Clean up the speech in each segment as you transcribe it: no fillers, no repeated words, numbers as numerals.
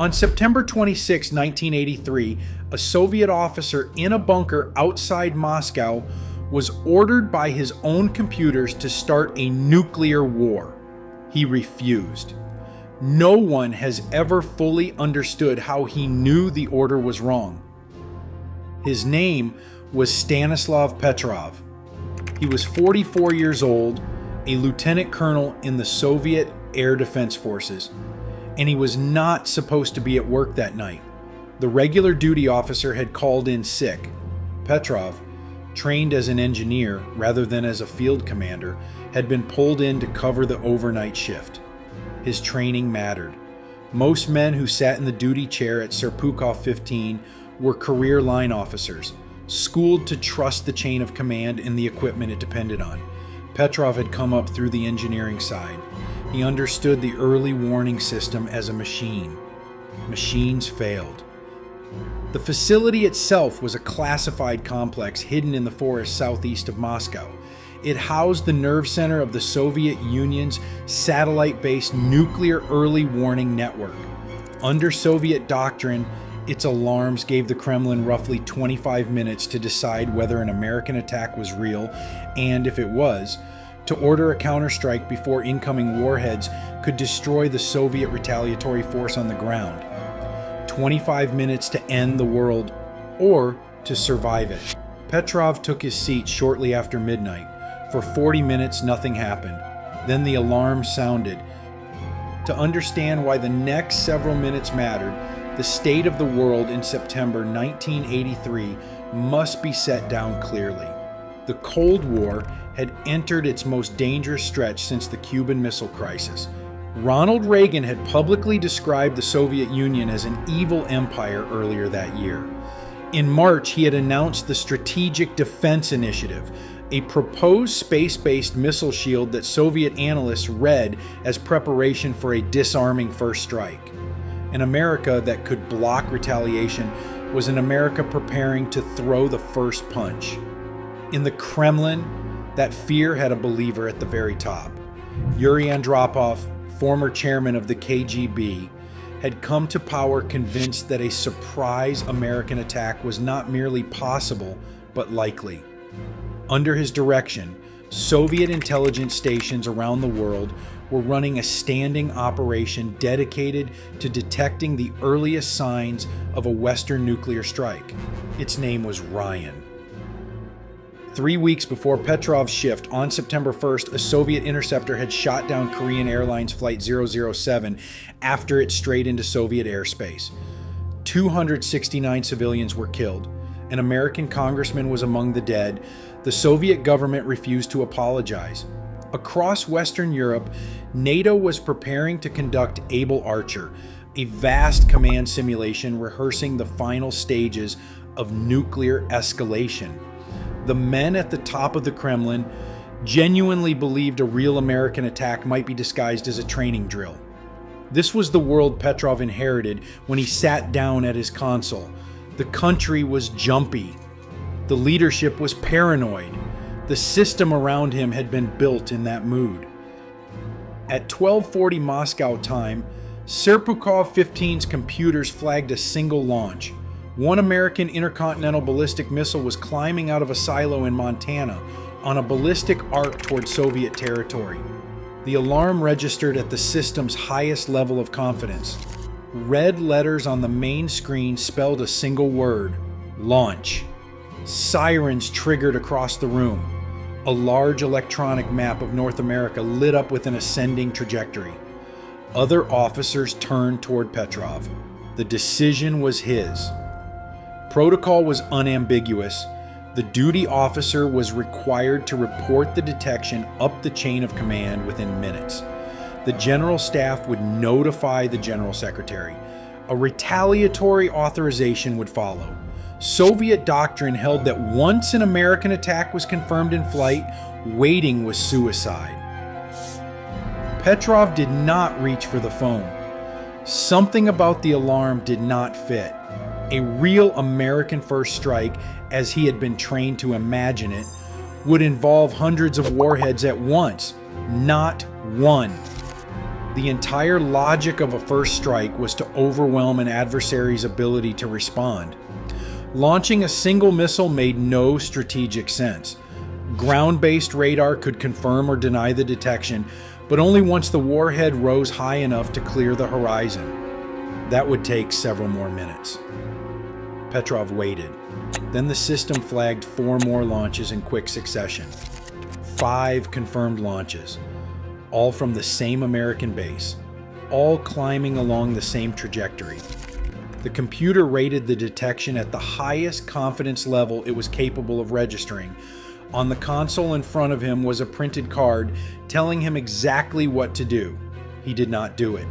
On September 26, 1983, a Soviet officer in a bunker outside Moscow was ordered by his own computers to start a nuclear war. He refused. No one has ever fully understood how he knew the order was wrong. His name was Stanislav Petrov. He was 44 years old, a lieutenant colonel in the Soviet Air Defense Forces, and he was not supposed to be at work that night. The regular duty officer had called in sick. Petrov, trained as an engineer rather than as a field commander, had been pulled in to cover the overnight shift. His training mattered. Most men who sat in the duty chair at Serpukhov 15 were career line officers, schooled to trust the chain of command and the equipment it depended on. Petrov had come up through the engineering side. He understood the early warning system as a machine. Machines failed. The facility itself was a classified complex hidden in the forest southeast of Moscow. It housed the nerve center of the Soviet Union's satellite-based nuclear early warning network. Under Soviet doctrine, its alarms gave the Kremlin roughly 25 minutes to decide whether an American attack was real, and if it was, to order a counterstrike before incoming warheads could destroy the Soviet retaliatory force on the ground. 25 minutes to end the world, or to survive it. Petrov took his seat shortly after midnight. For 40 minutes, nothing happened. Then the alarm sounded. To understand why the next several minutes mattered, the state of the world in September 1983 must be set down clearly. The Cold War had entered its most dangerous stretch since the Cuban Missile Crisis. Ronald Reagan had publicly described the Soviet Union as an evil empire earlier that year. In March, he had announced the Strategic Defense Initiative, a proposed space-based missile shield that Soviet analysts read as preparation for a disarming first strike. An America that could block retaliation was an America preparing to throw the first punch. In the Kremlin, that fear had a believer at the very top. Yuri Andropov, former chairman of the KGB, had come to power convinced that a surprise American attack was not merely possible, but likely. Under his direction, Soviet intelligence stations around the world were running a standing operation dedicated to detecting the earliest signs of a Western nuclear strike. Its name was Ryan. 3 weeks before Petrov's shift, on September 1st, a Soviet interceptor had shot down Korean Airlines Flight 007 after it strayed into Soviet airspace. 269 civilians were killed. An American congressman was among the dead. The Soviet government refused to apologize. Across Western Europe, NATO was preparing to conduct Able Archer, a vast command simulation rehearsing the final stages of nuclear escalation. The men at the top of the Kremlin genuinely believed a real American attack might be disguised as a training drill. This was the world Petrov inherited when he sat down at his console. The country was jumpy. The leadership was paranoid. The system around him had been built in that mood. At 12:40 Moscow time, Serpukhov 15's computers flagged a single launch. One American intercontinental ballistic missile was climbing out of a silo in Montana on a ballistic arc toward Soviet territory. The alarm registered at the system's highest level of confidence. Red letters on the main screen spelled a single word: launch. Sirens triggered across the room. A large electronic map of North America lit up with an ascending trajectory. Other officers turned toward Petrov. The decision was his. Protocol was unambiguous. The duty officer was required to report the detection up the chain of command within minutes. The General Staff would notify the General Secretary. A retaliatory authorization would follow. Soviet doctrine held that once an American attack was confirmed in flight, waiting was suicide. Petrov did not reach for the phone. Something about the alarm did not fit. A real American first strike, as he had been trained to imagine it, would involve hundreds of warheads at once, not one. The entire logic of a first strike was to overwhelm an adversary's ability to respond. Launching a single missile made no strategic sense. Ground-based radar could confirm or deny the detection, but only once the warhead rose high enough to clear the horizon. That would take several more minutes. Petrov waited. Then the system flagged 4 more launches in quick succession. 5 confirmed launches, all from the same American base, all climbing along the same trajectory. The computer rated the detection at the highest confidence level it was capable of registering. On the console in front of him was a printed card telling him exactly what to do. He did not do it.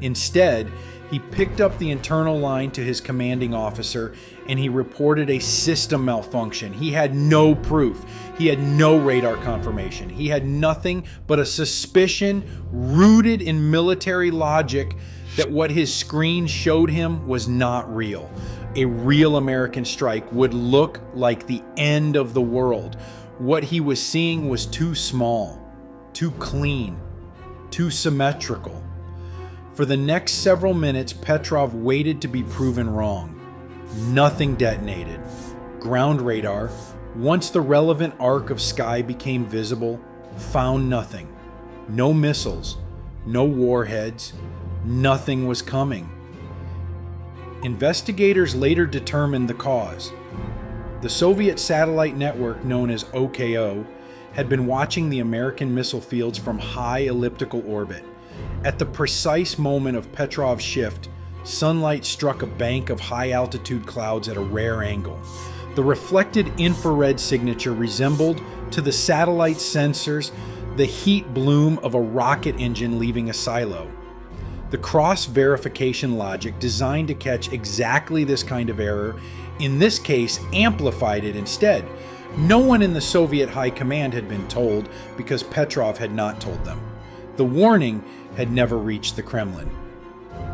Instead, he picked up the internal line to his commanding officer and he reported a system malfunction. He had no proof. He had no radar confirmation. He had nothing but a suspicion rooted in military logic that what his screen showed him was not real. A real American strike would look like the end of the world. What he was seeing was too small, too clean, too symmetrical. For the next several minutes, Petrov waited to be proven wrong. Nothing detonated. Ground radar, once the relevant arc of sky became visible, found nothing. No missiles, no warheads, nothing was coming. Investigators later determined the cause. The Soviet satellite network known as OKO had been watching the American missile fields from high elliptical orbit. At the precise moment of Petrov's shift, sunlight struck a bank of high-altitude clouds at a rare angle. The reflected infrared signature resembled, to the satellite sensors, the heat bloom of a rocket engine leaving a silo. The cross-verification logic designed to catch exactly this kind of error, in this case, amplified it instead. No one in the Soviet high command had been told because Petrov had not told them. The warning had never reached the Kremlin.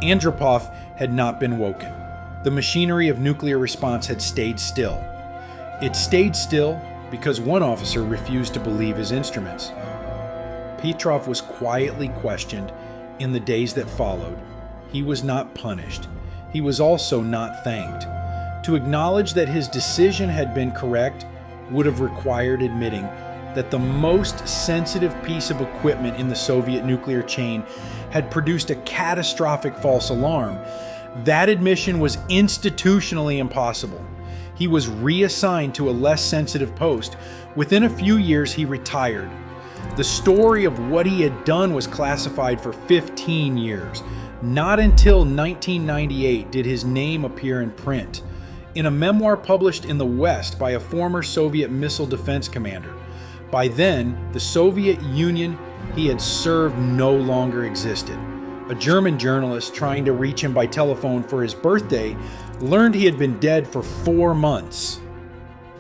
Andropov had not been woken. The machinery of nuclear response had stayed still. It stayed still because one officer refused to believe his instruments. Petrov was quietly questioned in the days that followed. He was not punished. He was also not thanked. To acknowledge that his decision had been correct would have required admitting that the most sensitive piece of equipment in the Soviet nuclear chain had produced a catastrophic false alarm. That admission was institutionally impossible. He was reassigned to a less sensitive post. Within a few years, he retired. The story of what he had done was classified for 15 years. Not until 1998 did his name appear in print, in a memoir published in the West by a former Soviet missile defense commander. By then, the Soviet Union he had served no longer existed. A German journalist trying to reach him by telephone for his birthday learned he had been dead for 4 months.